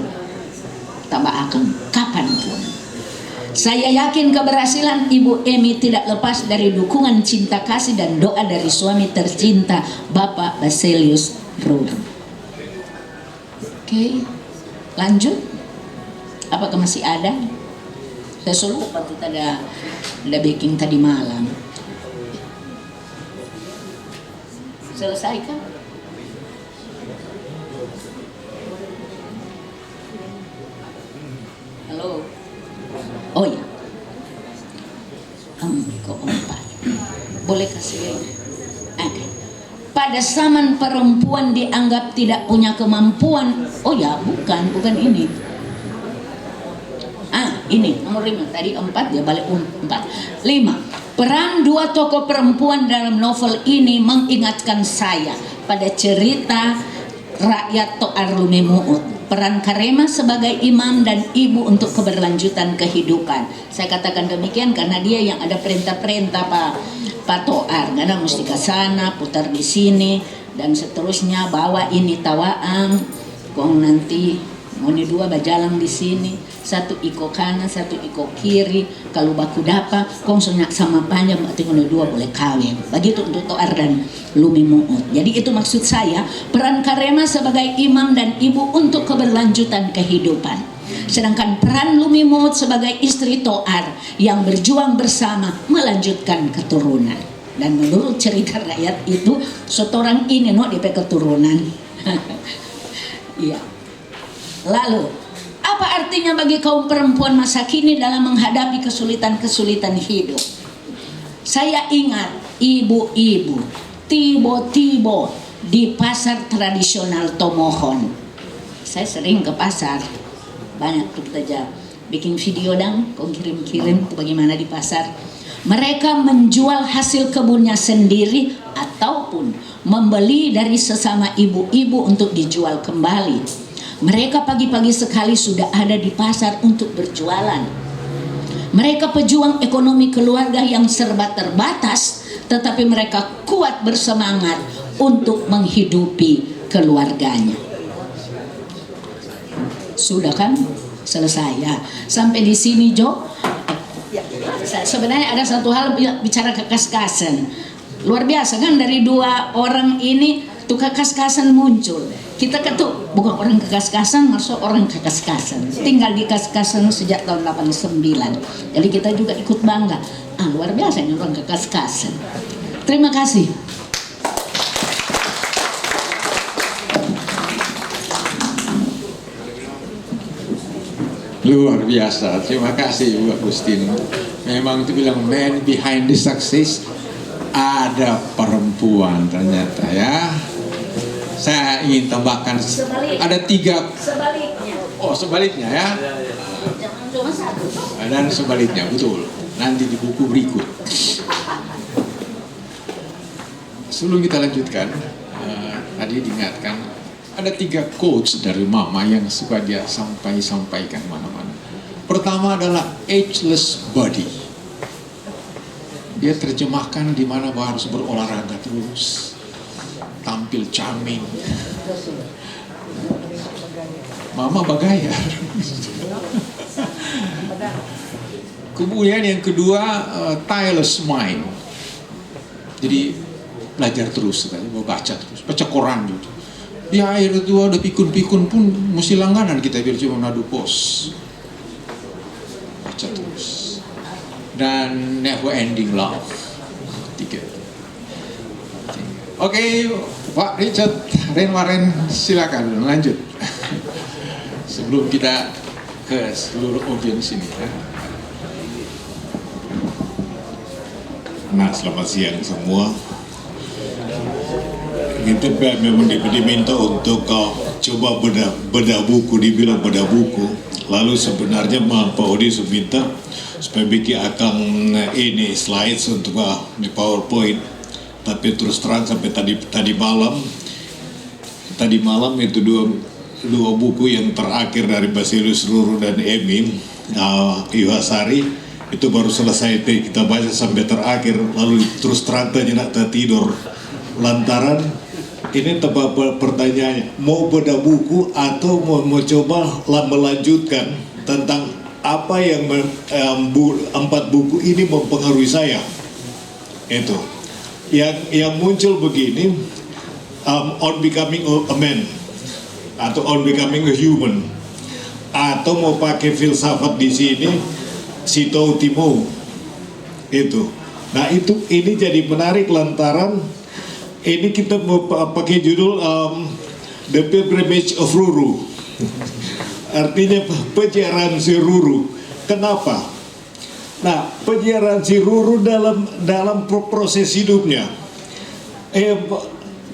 Tambah akan kapanpun. Saya yakin keberhasilan Ibu Emi tidak lepas dari dukungan cinta kasih dan doa dari suami tercinta Bapak Baselius Ruru. Oke, lanjut. Apakah masih ada? Saya selalu lupa kita ada baking tadi malam. Selesai kan? Halo. Oh ya. Keempat. Boleh kasih. Oke. Pada zaman perempuan dianggap tidak punya kemampuan. Oh ya, bukan ini. Ini nomor 5 tadi 4 ya, balik 4. 5. Peran dua tokoh perempuan dalam novel ini mengingatkan saya pada cerita rakyat Toar Lumimuut. Peran Karema sebagai imam dan ibu untuk keberlanjutan kehidupan. Saya katakan demikian karena dia yang ada perintah-perintah Pak Toar. Karena mesti ke sana, putar di sini dan seterusnya, bawa ini tawaang, kong nanti mau ni dua bajalang di sini, satu iko kanan, satu iko kiri. Kalau baku dapa, kong sonyak sama panjang, berarti ngono dua boleh kawin. Begitu untuk Toar dan Lumimuut. Jadi itu maksud saya, peran Karema sebagai imam dan ibu untuk keberlanjutan kehidupan. Sedangkan peran Lumimuut sebagai istri Toar yang berjuang bersama melanjutkan keturunan. Dan menurut cerita rakyat itu, setorang ini DP keturunan. Iya. Lalu, apa artinya bagi kaum perempuan masa kini dalam menghadapi kesulitan-kesulitan hidup? Saya ingat ibu-ibu tibo-tibo di pasar tradisional Tomohon. Saya sering ke pasar, banyak tuh kita bikin video dang, kau kirim-kirim bagaimana di pasar. Mereka menjual hasil kebunnya sendiri ataupun membeli dari sesama ibu-ibu untuk dijual kembali. Mereka pagi-pagi sekali sudah ada di pasar untuk berjualan. Mereka pejuang ekonomi keluarga yang serba terbatas, tetapi mereka kuat bersemangat untuk menghidupi keluarganya. Sudah kan? Selesai ya. Sampai di sini Jo. Sebenarnya ada satu hal bicara kekas-kasan. Luar biasa kan, dari dua orang ini tuh kekas-kasan muncul. Kita tuh bukan orang kekas-kasan, maksud orang kekas-kasan. Tinggal di kekas-kasan sejak tahun 89. Jadi kita juga ikut bangga. Luar biasa ini orang kekas-kasan. Terima kasih. Luar biasa, terima kasih Bu Agustin. Memang itu bilang man behind the success ada perempuan ternyata ya. Saya ingin tambahkan ada 3. Sebaliknya. Oh sebaliknya ya. Jangan cuma satu. Dan sebaliknya betul. Nanti di buku berikut. Sebelum kita lanjutkan, tadi diingatkan ada 3 quotes dari Mama yang suka dia sampaikan mana-mana. Pertama adalah ageless body. Dia terjemahkan di mana harus berolahraga terus, tampil charming. Mama bagaya. Kemudian yang kedua, tireless mind. Jadi belajar terus, mau baca terus, baca koran gitu. Di akhir itu ada pikun-pikun pun mesti langganan kita biar cuma nadu pos. Baca terus. Dan never ending love. 3. Oke, Pak Richard Renwaren, silakan lanjut. Sebelum kita ke seluruh audiens ini. Nah, selamat siang semua. Kita memang diminta untuk coba bedah buku, dibilang bedah buku. Lalu sebenarnya Pak Odi minta supaya bikin akan ini slides untuk di PowerPoint. Tapi terus terang sampai tadi malam itu dua buku yang terakhir dari Basilius Ruru dan Emi Iwasari itu baru selesai kita baca sampai terakhir, lalu terus terang tanya nak tidur lantaran ini tebak pertanyaannya mau bedah buku atau mau coba melanjutkan tentang apa yang 4 buku ini mempengaruhi saya. Itu yang muncul begini, on becoming a man atau on becoming a human, atau mau pakai filsafat di sini Sito Timo itu. Nah ini jadi menarik lantaran ini kita mau pakai judul The Pilgrimage of Ruru. Artinya peziarah si Ruru. Kenapa? Nah, peziarah si Ruru dalam proses hidupnya.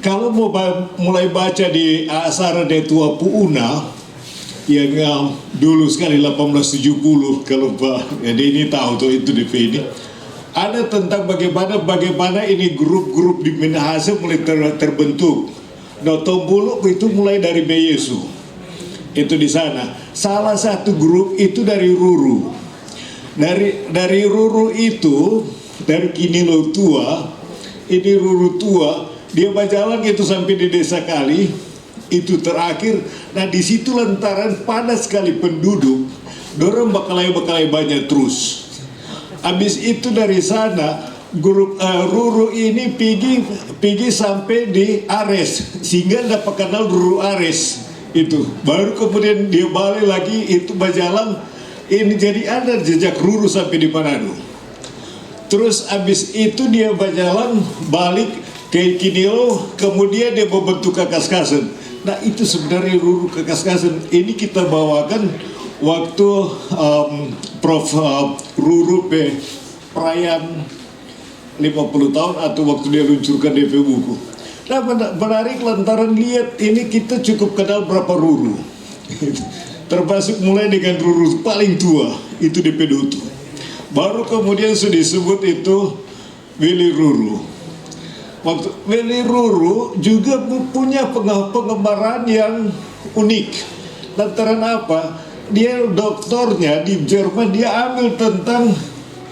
Kalau mau mulai baca di Asara de Tua Puuna yang dulu sekali 1870 kalau Pak, jadi ini tahu tuh itu di ini. Ada tentang bagaimana ini grup-grup di Minahasa mulai terbentuk. Nah, Tombulu itu mulai dari Beyesu. Itu di sana. Salah satu grup itu dari Ruru. Dari Ruru itu, dari Kinilo Tua, ini Ruru Tua, dia berjalan itu sampai di Desa Kali, itu terakhir. Nah, di situ lantaran panas sekali penduduk, dorong bakalai-bakalai banyak terus. Habis itu dari sana grup Ruru ini pergi sampai di Ares, sehingga dapat kenal Ruru Ares itu. Baru kemudian dia balik lagi itu berjalan ini, jadi ada jejak Ruru sampai di Manado. Terus habis itu dia berjalan balik ke Kinilo, kemudian dia membentuk Kakaskasen. Nah itu sebenarnya Ruru Kakaskasen. Ini kita bawakan waktu Prof. Ruru perayaan 50 tahun atau waktu dia luncurkan DP buku. Nah menarik lantaran lihat ini kita cukup kenal berapa Ruru. Termasuk mulai dengan Ruru paling tua itu DP Dutu. Baru kemudian sudah disebut itu Willy Ruru. Waktu Willy Ruru juga punya pengembaraan yang unik. Lantaran apa? Dia doktornya di Jerman, dia ambil tentang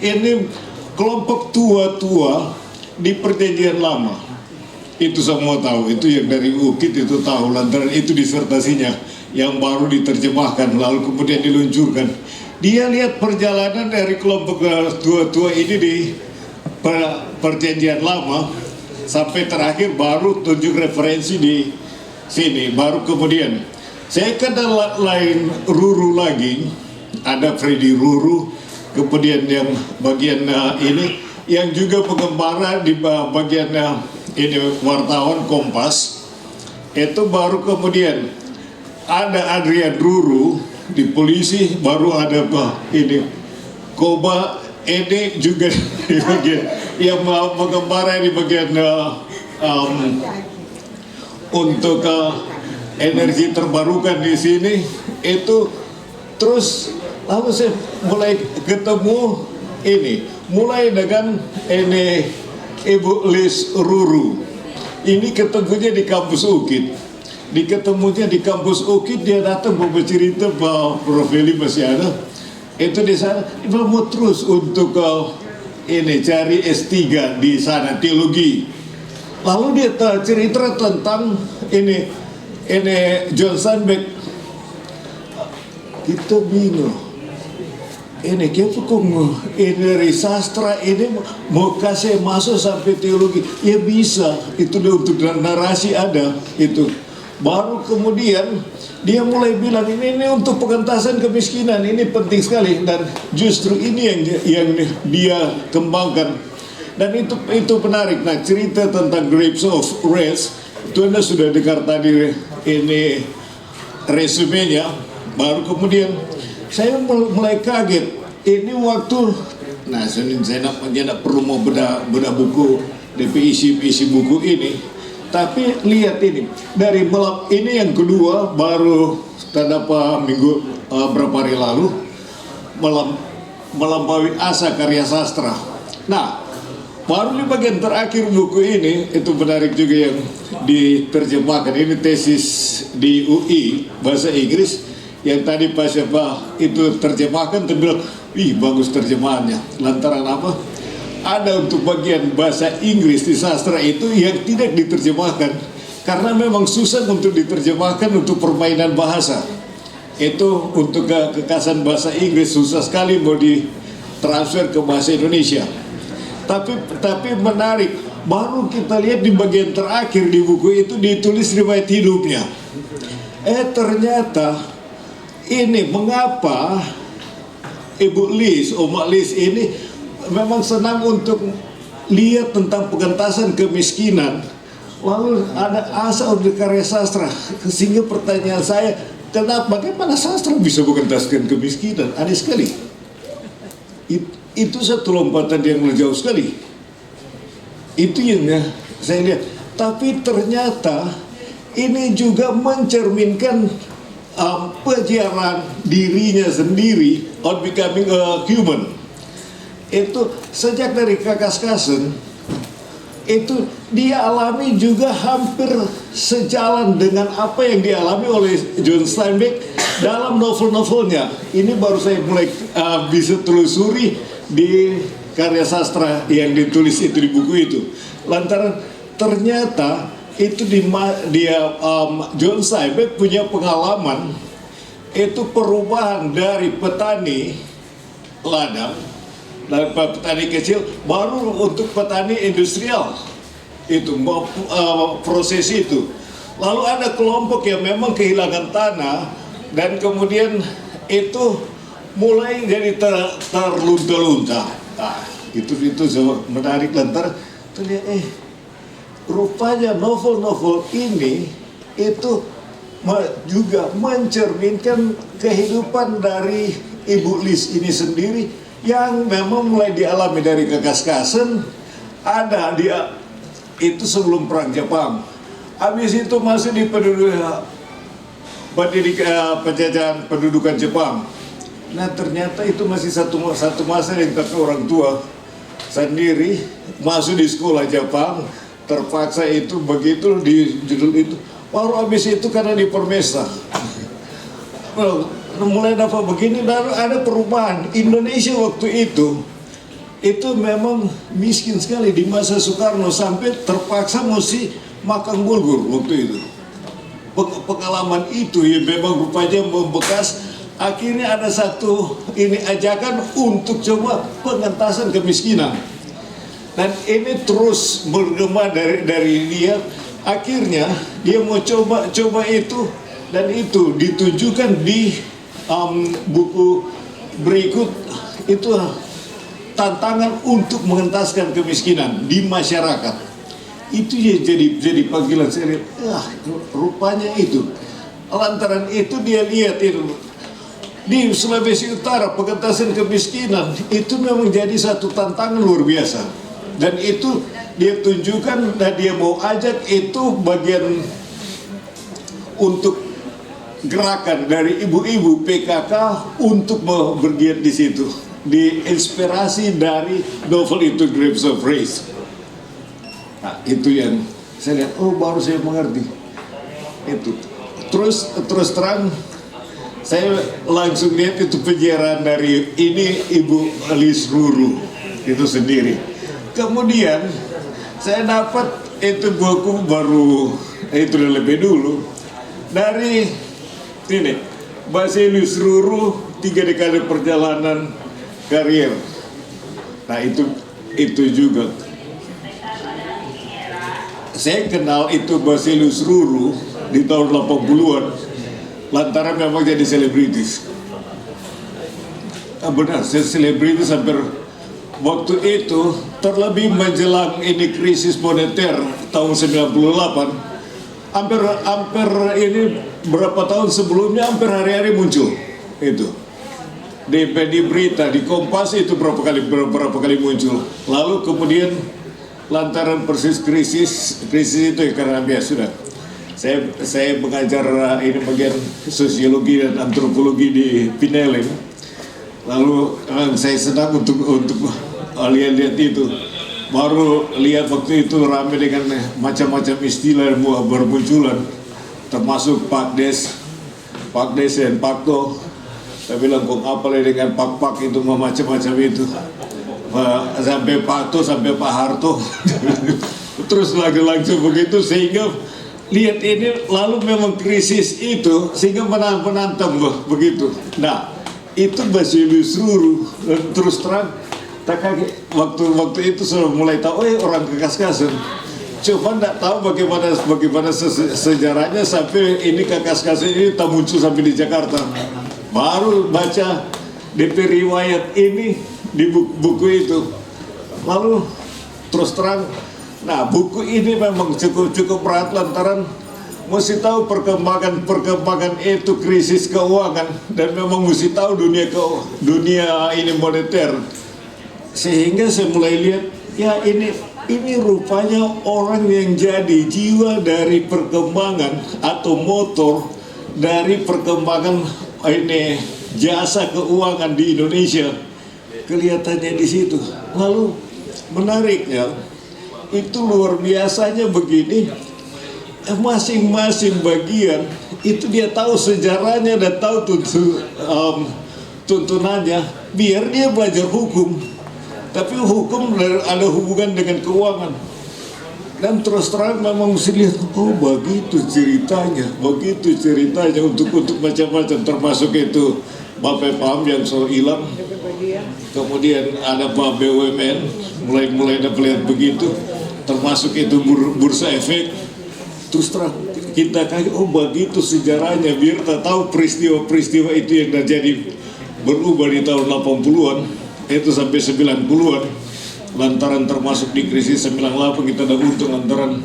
ini kelompok tua-tua di Perjanjian Lama. Itu semua tahu, itu yang dari UKIT itu tahu, lantaran itu disertasinya yang baru diterjemahkan lalu kemudian diluncurkan. Dia lihat perjalanan dari kelompok tua-tua ini di Perjanjian Lama sampai terakhir baru tunjuk referensi di sini. Baru kemudian saya kenal lain Ruru lagi, ada Freddy Ruru, kemudian yang bagian ini yang juga pengembara di bagian ini wartawan Kompas. Itu baru kemudian ada Adrian Ruru di polisi, baru ada ini Koba Ede juga di bagian yang mengembara di bagian untuk energi terbarukan di sini itu. Terus lalu saya mulai ketemu ini, mulai dengan ini Ibu Liz Ruru. Ini ketemunya di kampus UKID. Diketemunya di kampus UKID, dia datang mau bercerita bahwa Prof. Eli masih ada. Itu di sana, dia mau terus untuk ini cari S3 di sana, teologi. Lalu dia cerita tentang ini John Steinbeck. Kita bingung. Ini kenapa kok ini dari sastra ini mau kasih masuk sampai teologi? Ya bisa, itu untuk narasi ada itu. Baru kemudian dia mulai bilang ini untuk pengentasan kemiskinan, ini penting sekali, dan justru ini yang dia kembangkan. Dan itu menarik. Nah, cerita tentang Grapes of Wrath itu Anda sudah dengar tadi ini resumenya. Baru kemudian saya mulai kaget. Ini waktu, nah saya nak perlu mau beda buku DP isi buku ini. Tapi lihat ini, dari ini yang kedua baru terdapat minggu berapa hari lalu melampaui asa karya sastra. Nah, baru di bagian terakhir buku ini itu menarik juga yang diterjemahkan. Ini tesis di UI bahasa Inggris yang tadi Pak Syafah itu terjemahkan, terbilang, wih bagus terjemahannya. Lantaran apa? Ada untuk bagian bahasa Inggris di sastra itu yang tidak diterjemahkan karena memang susah untuk diterjemahkan untuk permainan bahasa. Itu untuk kekasan bahasa Inggris susah sekali mau ditransfer ke bahasa Indonesia. Tapi menarik, baru kita lihat di bagian terakhir di buku itu ditulis riwayat hidupnya. Ternyata ini mengapa Ibu Liz, Oma Liz ini memang senang untuk lihat tentang pengentasan kemiskinan. Lalu ada asa untuk karya sastra. Sehingga pertanyaan saya, bagaimana sastra bisa mengentaskan kemiskinan? Aneh sekali. Itu satu lompatan yang jauh sekali. Itu yang saya lihat. Tapi ternyata ini juga mencerminkan pejiaran dirinya sendiri on becoming a human. Itu sejak dari Kakaskasen itu dia alami juga hampir sejalan dengan apa yang dialami oleh John Steinbeck dalam novel-novelnya. Ini baru saya mulai bisa telusuri di karya sastra yang ditulis itu di buku itu. Lantaran ternyata itu John Steinbeck punya pengalaman itu perubahan dari petani ladang, dari petani kecil baru untuk petani industrial itu proses itu. Lalu ada kelompok yang memang kehilangan tanah dan kemudian itu mulai jadi terlunta-lunta. Nah, itu menarik lantar terlihat rupanya novel-novel ini itu juga mencerminkan kehidupan dari Ibu Liz ini sendiri yang memang mulai dialami dari Kakaskasen. Ada dia itu sebelum perang Jepang, habis itu masih di penjajahan pendudukan Jepang. Nah ternyata itu masih satu masa yang orang tua sendiri masuk di sekolah Jepang, terpaksa itu begitu di judul itu. Baru habis itu karena dipermesta mulai dapat begini, baru ada perubahan. Indonesia waktu itu memang miskin sekali di masa Soekarno sampai terpaksa mesti makan bulgur waktu itu. Pengalaman itu ya memang rupanya membekas. Akhirnya ada satu ajakan untuk coba pengentasan kemiskinan. Dan ini terus bergema dari dia. Akhirnya dia mau coba itu, dan itu ditunjukkan di buku berikut. Itu tantangan untuk mengentaskan kemiskinan di masyarakat. Itu jadi panggilan saya. Rupanya itu. Lantaran itu dia lihat itu di Sulawesi Utara, pengentasan kemiskinan itu memang jadi satu tantangan luar biasa. Dan itu dia tunjukkan, dan dia mau ajak itu bagian untuk gerakan dari ibu-ibu PKK untuk bergiat di situ. Diinspirasi dari novel itu, Grapes of Race. Nah, itu yang saya lihat, baru saya mengerti. Itu. Terus terang, saya langsung lihat itu penyiaran dari ini Ibu Liz Ruru itu sendiri. Kemudian saya dapat itu buku baru, itu udah lebih dulu, dari ini Basilius Ruru, 3 dekade perjalanan karir. Nah itu juga saya kenal itu Basilius Ruru di tahun 80-an lantaran memang jadi selebritis. Benar, selebritis hampir waktu itu, terlebih menjelang ini krisis moneter tahun 98, hampir ini berapa tahun sebelumnya hampir hari-hari muncul itu di berita, di Kompas itu berapa kali muncul. Lalu kemudian lantaran persis krisis itu ya, karena biasa sudah saya mengajar ini bagian sosiologi dan antropologi di Pineleng. Lalu saya senang untuk lihat itu, baru lihat waktu itu ramai dengan macam-macam istilah yang bermunculan, termasuk Pak Des dan Pak To. Saya bilang kok apa dengan Pak itu macam-macam itu, sampai Pak To sampai Pak Harto. Terus langsung begitu, sehingga lihat ini lalu memang krisis itu sehingga menantang begitu. Nah, itu Basilius Ruru, terus terang tak kaget waktu itu sudah mulai tahu orang Kekaskasan. Cuma tidak tahu bagaimana sejarahnya sampai ini Kekaskasan ini tak muncul sampai di Jakarta. Baru baca DP riwayat ini di buku itu. Lalu terus terang, nah buku ini memang cukup berat lantaran mesti tahu perkembangan itu krisis keuangan, dan memang mesti tahu dunia ini moneter. Sehingga saya mulai lihat, ya ini rupanya orang yang jadi jiwa dari perkembangan atau motor dari perkembangan ini jasa keuangan di Indonesia, kelihatannya di situ. Lalu menariknya itu luar biasanya begini, masing-masing bagian itu dia tahu sejarahnya dan tahu tuntunannya, biar dia belajar hukum. Tapi hukum ada hubungan dengan keuangan. Dan terus terang memang mesti lihat, begitu ceritanya untuk macam-macam, termasuk itu BPPAM yang selalu hilang. Kemudian ada BUMN, mulai dapat lihat begitu, termasuk itu bursa efek. Terus terang kita kayak, begitu sejarahnya, biar kita tahu peristiwa-peristiwa itu yang terjadi berubah di tahun 80-an. Itu sampai 90-an, lantaran termasuk di krisis 98 kita ada untung lantaran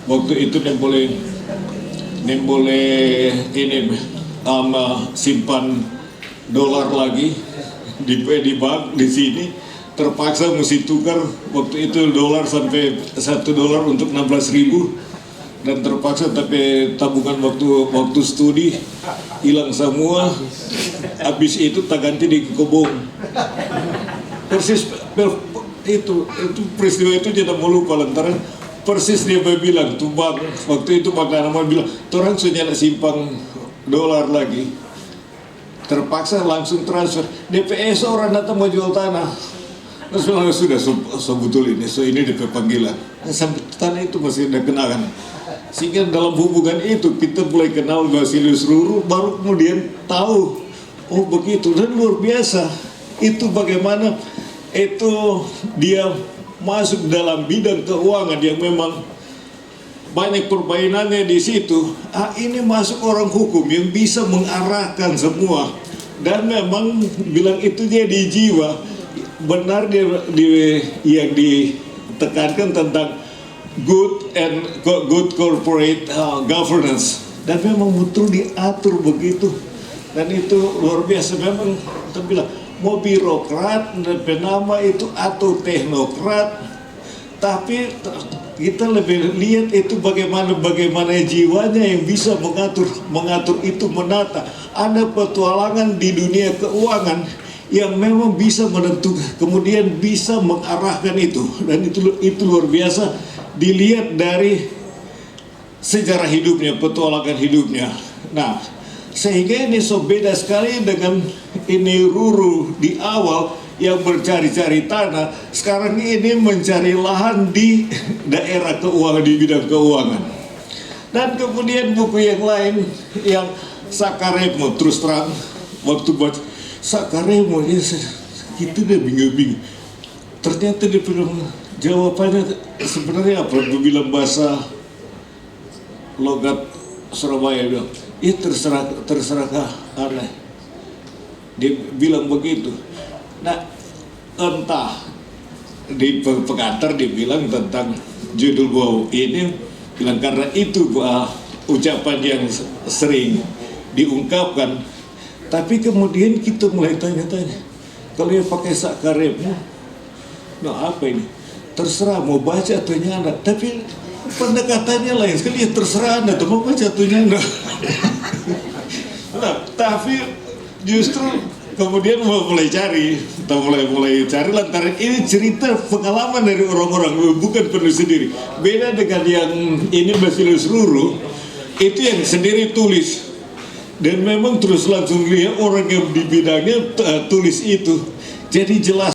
waktu itu yang boleh ini simpan dolar lagi di bank di sini, terpaksa mesti tukar waktu itu dolar sampai $1 untuk 16.000, dan terpaksa tapi tabungan waktu studi hilang semua. Habis itu tak ganti di Kobong. Persis itu peristiwa itu tidak mau lupa lantaran persis dia bilang tuh bang, waktu itu Pak Nanaman bilang orang sudah simpang dolar lagi, terpaksa langsung transfer. DPS orang datang mau jual tanah, terus bilang sudah betul ini, ini DP panggilan. Sampai tanah itu masih ada kenangan. Sehingga dalam hubungan itu kita mulai kenal Basilius Ruru, baru kemudian tahu begitu, dan luar biasa itu bagaimana itu dia masuk dalam bidang keuangan yang memang banyak permainannya di situ, ini masuk orang hukum yang bisa mengarahkan semua. Dan memang bilang itu jadi jiwa benar yang ditekankan tentang good corporate governance, dan memang betul diatur begitu. Dan itu luar biasa. Memang kita bilang mau birokrat dan penama itu atau teknokrat, tapi kita lebih lihat itu bagaimana jiwanya yang bisa mengatur itu, menata. Ada petualangan di dunia keuangan yang memang bisa menentukan, kemudian bisa mengarahkan itu, dan itu luar biasa dilihat dari sejarah hidupnya, petualangan hidupnya. Nah, sehingga ini so beda sekali dengan ini Ruru di awal yang mencari-cari tanah, sekarang ini mencari lahan di daerah keuangan, di bidang keuangan. Dan kemudian buku yang lain yang Sakaremo, terus terang waktu buat Sakaremo ya, kita udah bingung-bingung. Ternyata dia bilang jawabannya sebenarnya apa? Dia bilang bahasa logat Surabaya, bilang, terserah aneh. Dia bilang begitu. Nah, entah di pengantar dibilang tentang judul buku ini, bilang karena itu ucapan yang sering diungkapkan. Tapi kemudian kita mulai tanya-tanya, kalau dia pakai Sakaremo, nah apa ini? Terserah mau baca atau nyanda. Tapi pendekatannya lain sekali, ya terserah Anda tuh mau baca atau nyanda. Nah, tapi justru kemudian mulai cari lantaran ini cerita pengalaman dari orang-orang, bukan penulis sendiri. Beda dengan yang ini Basileus Ruru, itu yang sendiri tulis, dan memang terus langsung lihat orang yang di bidangnya tulis itu, jadi jelas